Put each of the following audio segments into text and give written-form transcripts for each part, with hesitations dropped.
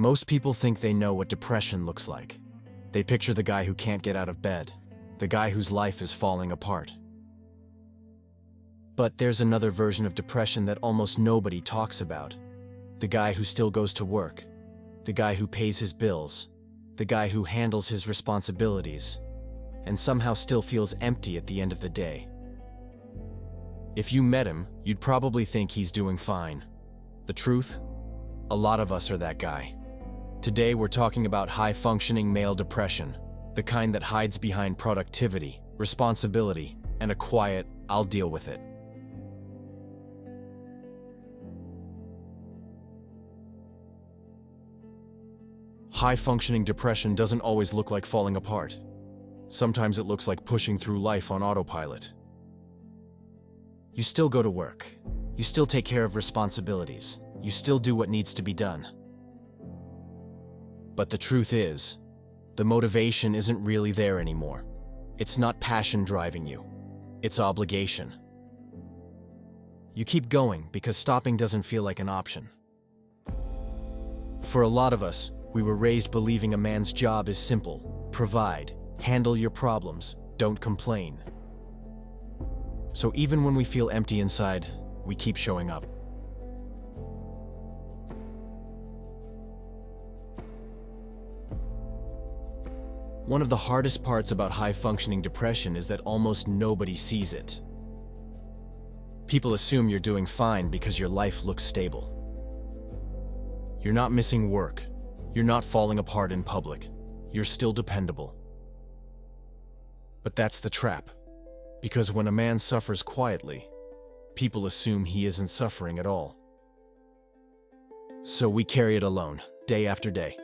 Most people think they know what depression looks like. They picture the guy who can't get out of bed, the guy whose life is falling apart. But there's another version of depression that almost nobody talks about. The guy who still goes to work, the guy who pays his bills, the guy who handles his responsibilities, and somehow still feels empty at the end of the day. If you met him, you'd probably think he's doing fine. The truth? A lot of us are that guy. Today we're talking about high-functioning male depression, the kind that hides behind productivity, responsibility, and a quiet, "I'll deal with it." High-functioning depression doesn't always look like falling apart. Sometimes it looks like pushing through life on autopilot. You still go to work. You still take care of responsibilities. You still do what needs to be done. But the truth is, the motivation isn't really there anymore. It's not passion driving you. It's obligation. You keep going because stopping doesn't feel like an option. For a lot of us, we were raised believing a man's job is simple: provide, handle your problems, don't complain. So even when we feel empty inside, we keep showing up. One of the hardest parts about high-functioning depression is that almost nobody sees it. People assume you're doing fine because your life looks stable. You're not missing work. You're not falling apart in public. You're still dependable. But that's the trap. Because when a man suffers quietly, people assume he isn't suffering at all. So we carry it alone, day after day.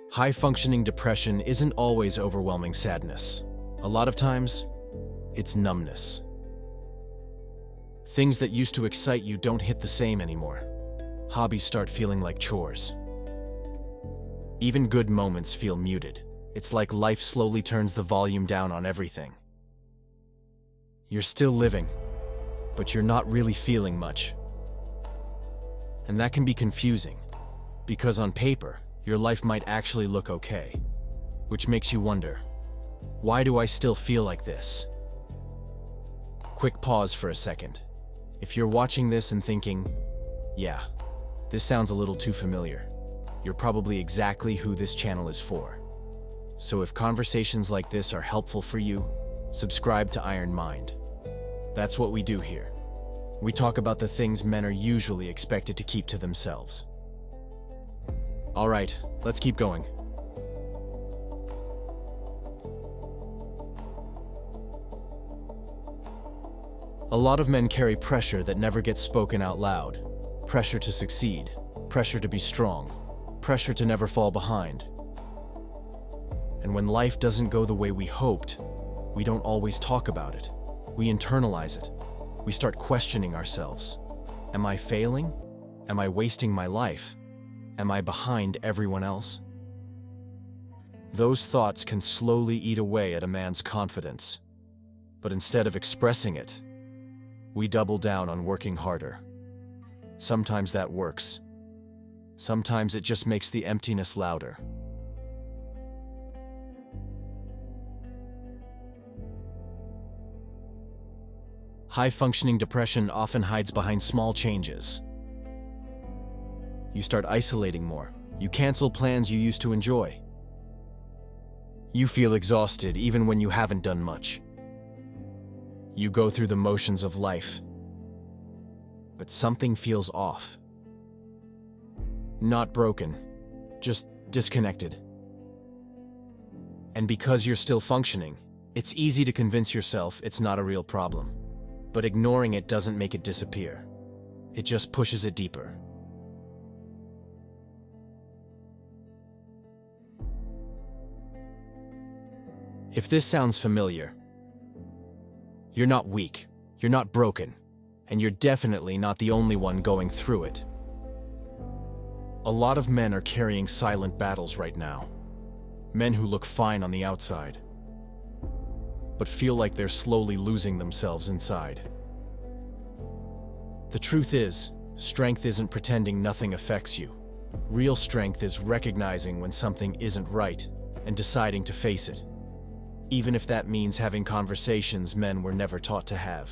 High-functioning depression isn't always overwhelming sadness. A lot of times, it's numbness. Things that used to excite you don't hit the same anymore. Hobbies start feeling like chores. Even good moments feel muted. It's like life slowly turns the volume down on everything. You're still living, but you're not really feeling much. And that can be confusing, because on paper, your life might actually look okay, which makes you wonder, why do I still feel like this? Quick pause for a second. If you're watching this and thinking, yeah, this sounds a little too familiar, you're probably exactly who this channel is for. So if conversations like this are helpful for you, subscribe to Iron Mind. That's what we do here. We talk about the things men are usually expected to keep to themselves. All right, let's keep going. A lot of men carry pressure that never gets spoken out loud. Pressure to succeed, pressure to be strong, pressure to never fall behind. And when life doesn't go the way we hoped, we don't always talk about it. We internalize it. We start questioning ourselves. Am I failing? Am I wasting my life? Am I behind everyone else? Those thoughts can slowly eat away at a man's confidence. But instead of expressing it, we double down on working harder. Sometimes that works. Sometimes it just makes the emptiness louder. High-functioning depression often hides behind small changes. You start isolating more. You cancel plans you used to enjoy. You feel exhausted even when you haven't done much. You go through the motions of life, but something feels off. Not broken, just disconnected. And because you're still functioning, it's easy to convince yourself it's not a real problem. But ignoring it doesn't make it disappear. It just pushes it deeper. If this sounds familiar, you're not weak, you're not broken, and you're definitely not the only one going through it. A lot of men are carrying silent battles right now. Men who look fine on the outside, but feel like they're slowly losing themselves inside. The truth is, strength isn't pretending nothing affects you. Real strength is recognizing when something isn't right and deciding to face it, even if that means having conversations men were never taught to have.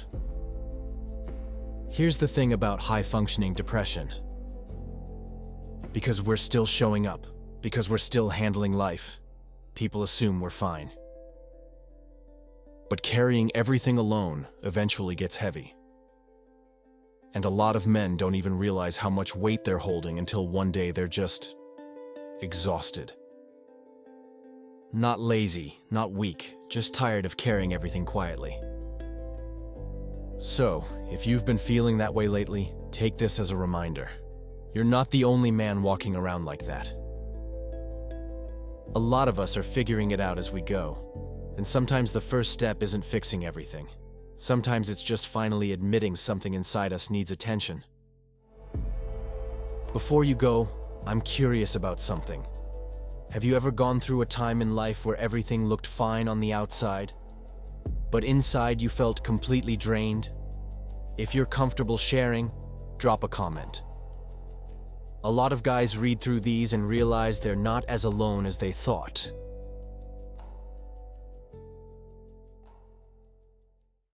Here's the thing about high-functioning depression. Because we're still showing up, because we're still handling life, people assume we're fine. But carrying everything alone eventually gets heavy. And a lot of men don't even realize how much weight they're holding until one day they're just exhausted. Not lazy, not weak, just tired of carrying everything quietly. So, if you've been feeling that way lately, take this as a reminder. You're not the only man walking around like that. A lot of us are figuring it out as we go, and sometimes the first step isn't fixing everything. Sometimes it's just finally admitting something inside us needs attention. Before you go, I'm curious about something. Have you ever gone through a time in life where everything looked fine on the outside, but inside you felt completely drained? If you're comfortable sharing, drop a comment. A lot of guys read through these and realize they're not as alone as they thought.